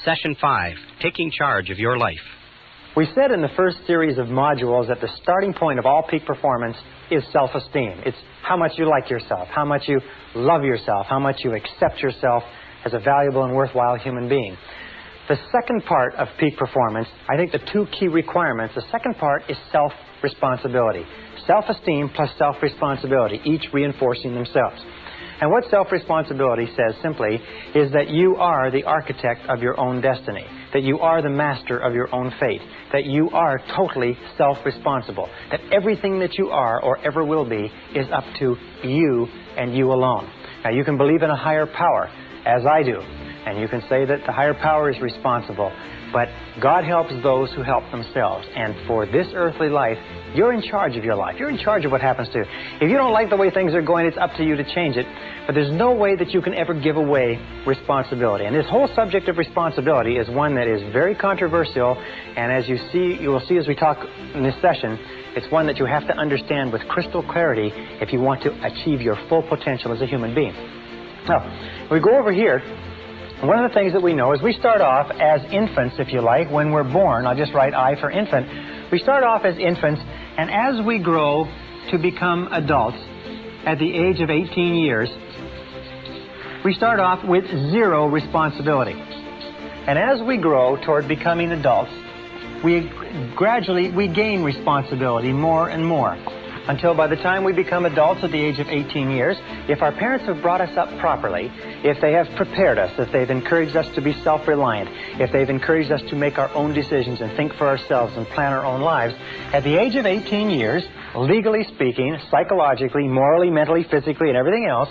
Session 5, Taking Charge of Your Life. We said in the first series of modules that the starting point of all peak performance is self-esteem. It's how much you like yourself, how much you love yourself, how much you accept yourself as a valuable and worthwhile human being. The second part of peak performance, I think the two key requirements, the second part is self-responsibility. Self-esteem plus self-responsibility, each reinforcing themselves. And what self-responsibility says simply is that you are the architect of your own destiny, that you are the master of your own fate, that you are totally self-responsible, that everything that you are or ever will be is up to you and you alone. Now, you can believe in a higher power, as I do, and you can say that the higher power is responsible, but God helps those who help themselves. And for this earthly life, you're in charge of your life. You're in charge of what happens to you. If you don't like the way things are going, it's up to you to change it. But there's no way that you can ever give away responsibility. And this whole subject of responsibility is one that is very controversial. And as you will see as we talk in this session, it's one that you have to understand with crystal clarity if you want to achieve your full potential as a human being. Now, we go over here. One of the things that we know is we start off as infants, if you like, when we're born. I'll just write I for infant. We start off as infants, and as we grow to become adults at the age of 18 years, we start off with zero responsibility. And as we grow toward becoming adults, we gain responsibility more and more, until by the time we become adults at the age of 18 years, if our parents have brought us up properly, if they have prepared us, if they've encouraged us to be self-reliant, if they've encouraged us to make our own decisions and think for ourselves and plan our own lives, at the age of 18 years, legally speaking, psychologically, morally, mentally, physically, and everything else,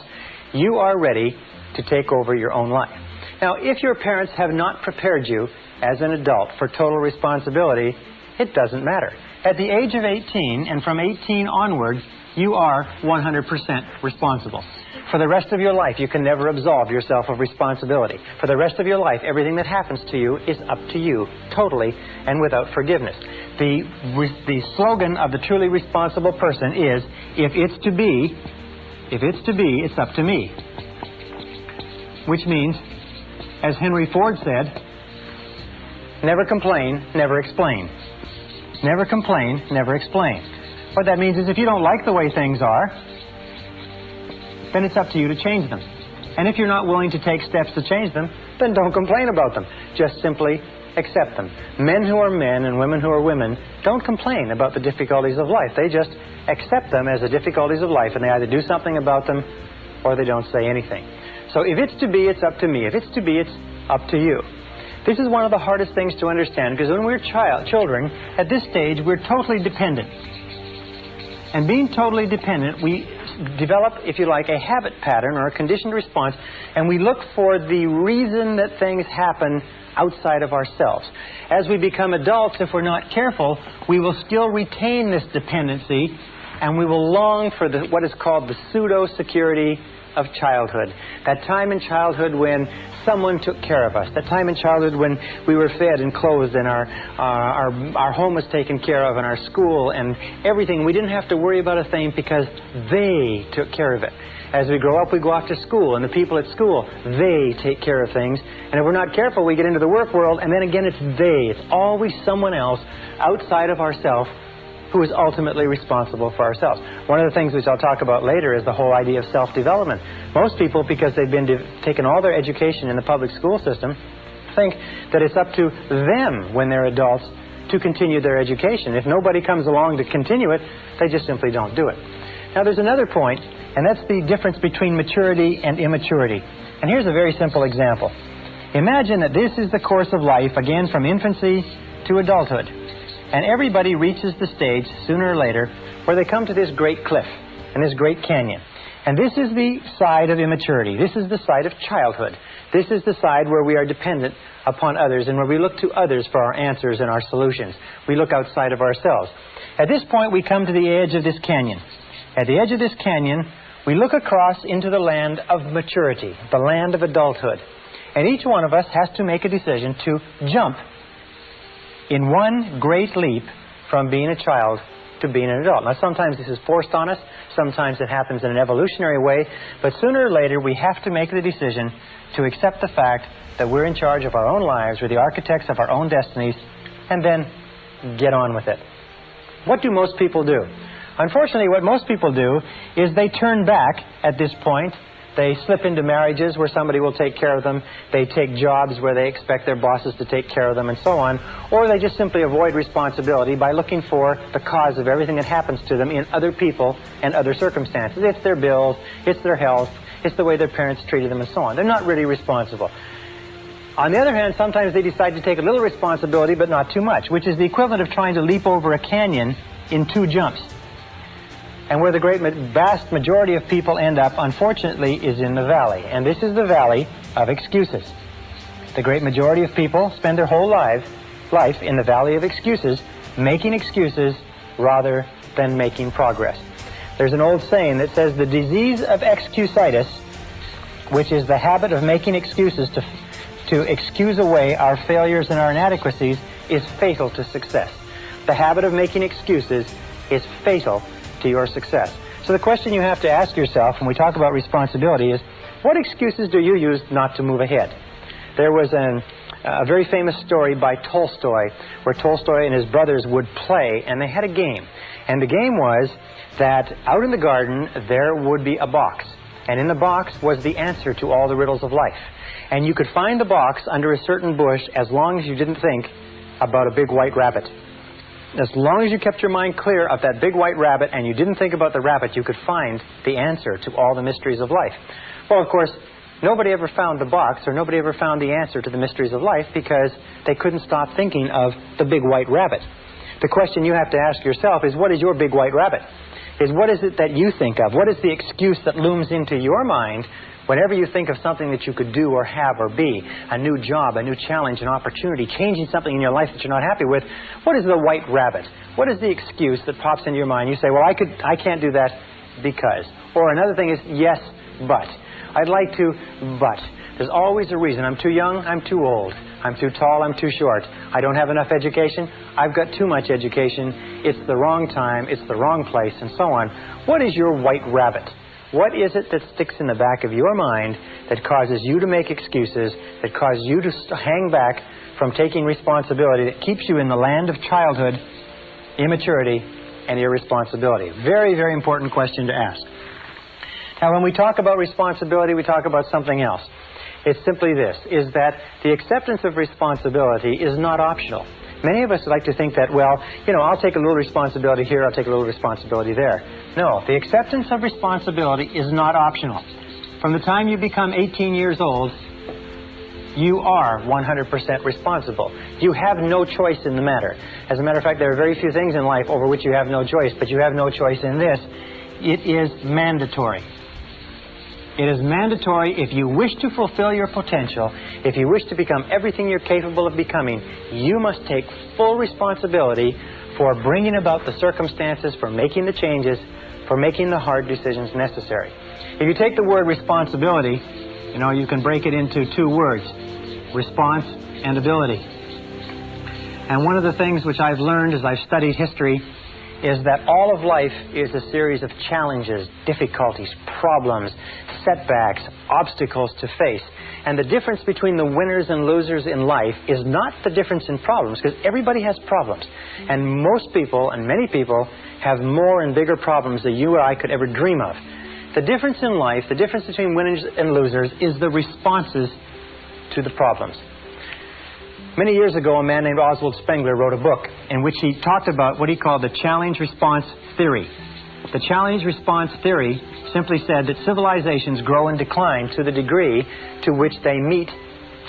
you are ready to take over your own life. Now, if your parents have not prepared you as an adult for total responsibility, it doesn't matter. At the age of 18, and from 18 onwards, you are 100% responsible. For the rest of your life, you can never absolve yourself of responsibility. For the rest of your life, everything that happens to you is up to you, totally and without forgiveness. The slogan of the truly responsible person is, if it's to be, it's up to me. Which means, as Henry Ford said, never complain, never explain. Never complain, never explain. What that means is if you don't like the way things are, then it's up to you to change them. And if you're not willing to take steps to change them, then don't complain about them. Just simply accept them. Men who are men and women who are women don't complain about the difficulties of life. They just accept them as the difficulties of life, and they either do something about them or they don't say anything. So if it's to be, it's up to me. If it's to be, it's up to you. This is one of the hardest things to understand, because when we're children, at this stage, we're totally dependent. And being totally dependent, we develop, if you like, a habit pattern or a conditioned response, and we look for the reason that things happen outside of ourselves. As we become adults, if we're not careful, we will still retain this dependency, and we will long for what is called the pseudo-security of childhood. That time in childhood when someone took care of us. That time in childhood when we were fed and clothed and our home was taken care of and our school and everything. We didn't have to worry about a thing because they took care of it. As we grow up, we go off to school, and the people at school, they take care of things. And if we're not careful, we get into the work world, and then again it's they. It's always someone else outside of ourselves who is ultimately responsible for ourselves. One of the things which I'll talk about later is the whole idea of self-development. Most people, because they've been taken all their education in the public school system, think that it's up to them when they're adults to continue their education. If nobody comes along to continue it, they just simply don't do it. Now there's another point, and that's the difference between maturity and immaturity. And here's a very simple example. Imagine that this is the course of life, again from infancy to adulthood. And everybody reaches the stage, sooner or later, where they come to this great cliff and this great canyon. And this is the side of immaturity. This is the side of childhood. This is the side where we are dependent upon others and where we look to others for our answers and our solutions. We look outside of ourselves. At this point, we come to the edge of this canyon. At the edge of this canyon, we look across into the land of maturity, the land of adulthood. And each one of us has to make a decision to jump in one great leap from being a child to being an adult. Now, sometimes this is forced on us. Sometimes it happens in an evolutionary way, but sooner or later we have to make the decision to accept the fact that we're in charge of our own lives, we're the architects of our own destinies, and then get on with it. What do most people do? Unfortunately, what most people do is they turn back at this point. They slip into marriages where somebody will take care of them. They take jobs where they expect their bosses to take care of them and so on. Or they just simply avoid responsibility by looking for the cause of everything that happens to them in other people and other circumstances. It's their bills, it's their health, it's the way their parents treated them and so on. They're not really responsible. On the other hand, sometimes they decide to take a little responsibility but not too much, which is the equivalent of trying to leap over a canyon in 2 jumps. And where the vast majority of people end up, unfortunately, is in the valley. And this is the valley of excuses. The great majority of people spend their whole life in the valley of excuses, making excuses rather than making progress. There's an old saying that says the disease of excusitis, which is the habit of making excuses to excuse away our failures and our inadequacies, is fatal to success. The habit of making excuses is fatal to your success. So the question you have to ask yourself when we talk about responsibility is, what excuses do you use not to move ahead? There was a very famous story by Tolstoy, where Tolstoy and his brothers would play, and they had a game. And the game was that out in the garden there would be a box, and in the box was the answer to all the riddles of life. And you could find the box under a certain bush as long as you didn't think about a big white rabbit. As long as you kept your mind clear of that big white rabbit and you didn't think about the rabbit, you could find the answer to all the mysteries of life. Well, of course, nobody ever found the box, or nobody ever found the answer to the mysteries of life, because they couldn't stop thinking of the big white rabbit. The question you have to ask yourself is, what is your big white rabbit? What is it that you think of? What is the excuse that looms into your mind whenever you think of something that you could do or have or be, a new job, a new challenge, an opportunity, changing something in your life that you're not happy with? What is the white rabbit? What is the excuse that pops into your mind? You say, well, I can't do that because. Or another thing is, yes, but. I'd like to, but. There's always a reason. I'm too young, I'm too old. I'm too tall, I'm too short. I don't have enough education, I've got too much education. It's the wrong time, it's the wrong place, and so on. What is your white rabbit? What is it that sticks in the back of your mind that causes you to make excuses, that causes you to hang back from taking responsibility, that keeps you in the land of childhood, immaturity, and irresponsibility? Very, very important question to ask. Now, when we talk about responsibility, we talk about something else. It's simply this, is that the acceptance of responsibility is not optional. Many of us like to think that, well, I'll take a little responsibility here, I'll take a little responsibility there. No, the acceptance of responsibility is not optional. From the time you become 18 years old, you are 100% responsible. You have no choice in the matter. As a matter of fact, there are very few things in life over which you have no choice, but you have no choice in this. It is mandatory. It is mandatory if you wish to fulfill your potential, if you wish to become everything you're capable of becoming, you must take full responsibility for bringing about the circumstances, for making the changes, for making the hard decisions necessary. If you take the word responsibility, you can break it into 2 words, response and ability. And one of the things which I've learned as I've studied history is that all of life is a series of challenges, difficulties, problems, setbacks, obstacles to face. And the difference between the winners and losers in life is not the difference in problems, because everybody has problems. And most people, and many people, have more and bigger problems than you or I could ever dream of. The difference in life, the difference between winners and losers, is the responses to the problems. Many years ago, a man named Oswald Spengler wrote a book in which he talked about what he called the challenge-response theory. The challenge-response theory simply said that civilizations grow and decline to the degree to which they meet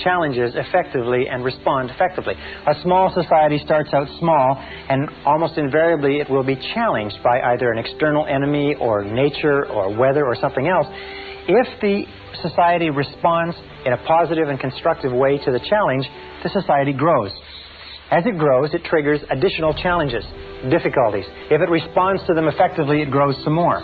challenges effectively and respond effectively. A small society starts out small, and almost invariably it will be challenged by either an external enemy or nature or weather or something else. If the society responds in a positive and constructive way to the challenge, the society grows. As it grows, it triggers additional challenges, difficulties. If it responds to them effectively, it grows some more.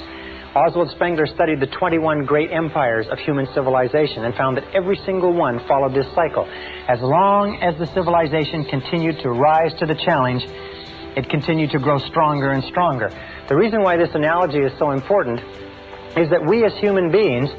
Oswald Spengler studied the 21 great empires of human civilization and found that every single one followed this cycle. As long as the civilization continued to rise to the challenge, it continued to grow stronger and stronger. The reason why this analogy is so important is that we as human beings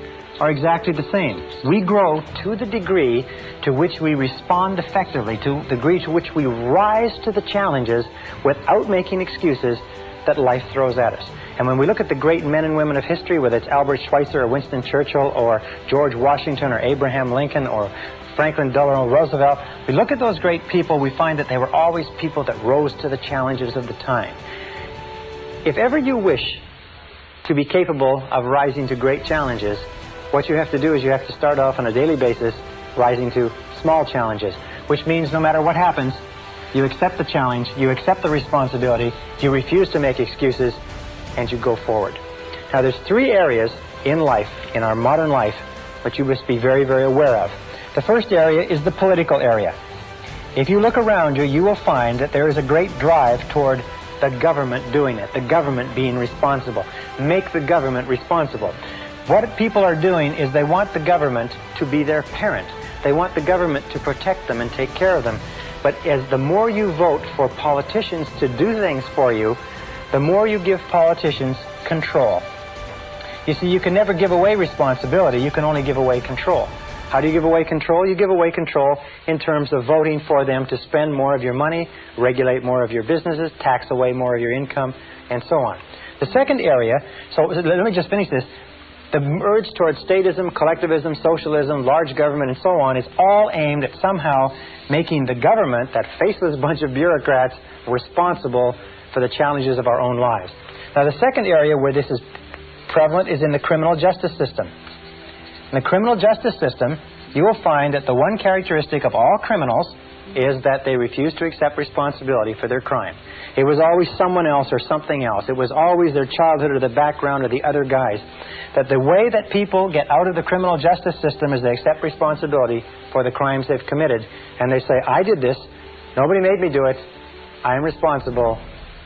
are exactly the same. We grow to the degree to which we respond effectively, to the degree to which we rise to the challenges without making excuses that life throws at us. And when we look at the great men and women of history, whether it's Albert Schweitzer or Winston Churchill or George Washington or Abraham Lincoln or Franklin Delano Roosevelt, we look at those great people, we find that they were always people that rose to the challenges of the time. If ever you wish to be capable of rising to great challenges, what you have to do is you have to start off on a daily basis rising to small challenges, which means no matter what happens, you accept the challenge, you accept the responsibility, you refuse to make excuses, and you go forward. Now there's three areas in life, in our modern life, which you must be very, very aware of. The first area is the political area. If you look around you, you will find that there is a great drive toward the government doing it, the government being responsible. Make the government responsible. What people are doing is they want the government to be their parent. They want the government to protect them and take care of them. But as the more you vote for politicians to do things for you, the more you give politicians control. You see, you can never give away responsibility. You can only give away control. How do you give away control? You give away control in terms of voting for them to spend more of your money, regulate more of your businesses, tax away more of your income, and so on. The second area, so let me just finish this. The urge towards statism, collectivism, socialism, large government, and so on is all aimed at somehow making the government, that faceless bunch of bureaucrats, responsible for the challenges of our own lives. Now, the second area where this is prevalent is in the criminal justice system. In the criminal justice system, you will find that the one characteristic of all criminals is that they refuse to accept responsibility for their crime. It was always someone else or something else. It was always their childhood or the background or the other guys. That the way that people get out of the criminal justice system is they accept responsibility for the crimes they've committed. And they say, I did this, nobody made me do it, I am responsible,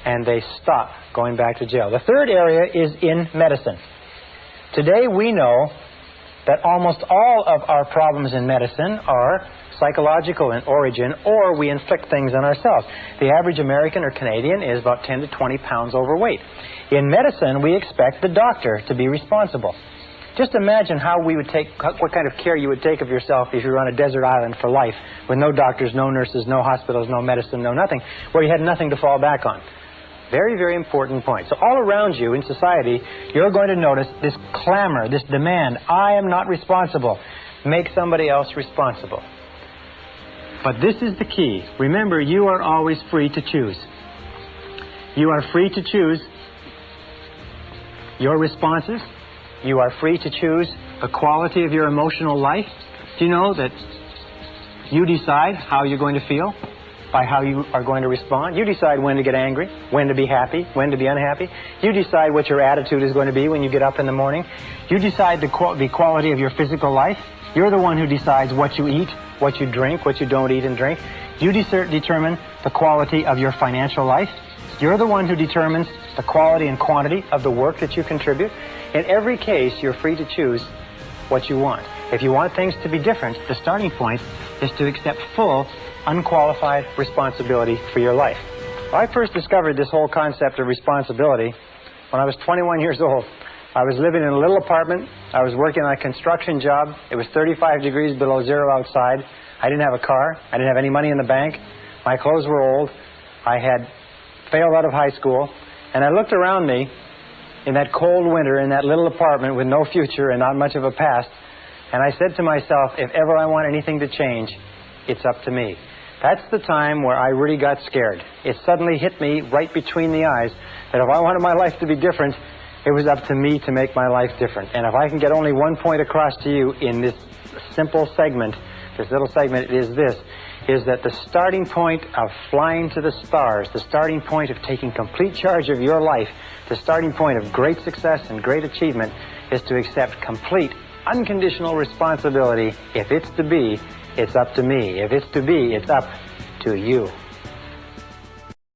and they stop going back to jail. The third area is in medicine. Today we know that almost all of our problems in medicine are psychological in origin, or we inflict things on ourselves. The average American or Canadian is about 10 to 20 pounds overweight. In medicine, we expect the doctor to be responsible. Just imagine how we would take, what kind of care you would take of yourself if you were on a desert island for life, with no doctors, no nurses, no hospitals, no medicine, no nothing, where you had nothing to fall back on. Very, very important point. So all around you in society, you're going to notice this clamor, this demand, I am not responsible. Make somebody else responsible. But this is the key. Remember, you are always free to choose. You are free to choose your responses. You are free to choose the quality of your emotional life. Do you know that you decide how you're going to feel by how you are going to respond? You decide when to get angry, when to be happy, when to be unhappy. You decide what your attitude is going to be when you get up in the morning. You decide the quality of your physical life. You're the one who decides what you eat, what you drink, what you don't eat and drink. You determine the quality of your financial life. You're the one who determines the quality and quantity of the work that you contribute. In every case, you're free to choose what you want. If you want things to be different, the starting point is to accept full, unqualified responsibility for your life. I first discovered this whole concept of responsibility when I was 21 years old. I was living in a little apartment. I was working on a construction job. It was 35 degrees below zero outside. I didn't have a car. I didn't have any money in the bank. My clothes were old. I had failed out of high school. And I looked around me in that cold winter in that little apartment with no future and not much of a past. And I said to myself, if ever I want anything to change, it's up to me. That's the time where I really got scared. It suddenly hit me right between the eyes that if I wanted my life to be different, it was up to me to make my life different. And if I can get only one point across to you in this simple segment, this little segment, is that the starting point of flying to the stars, the starting point of taking complete charge of your life, the starting point of great success and great achievement is to accept complete, unconditional responsibility. If it's to be, it's up to me. If it's to be, it's up to you.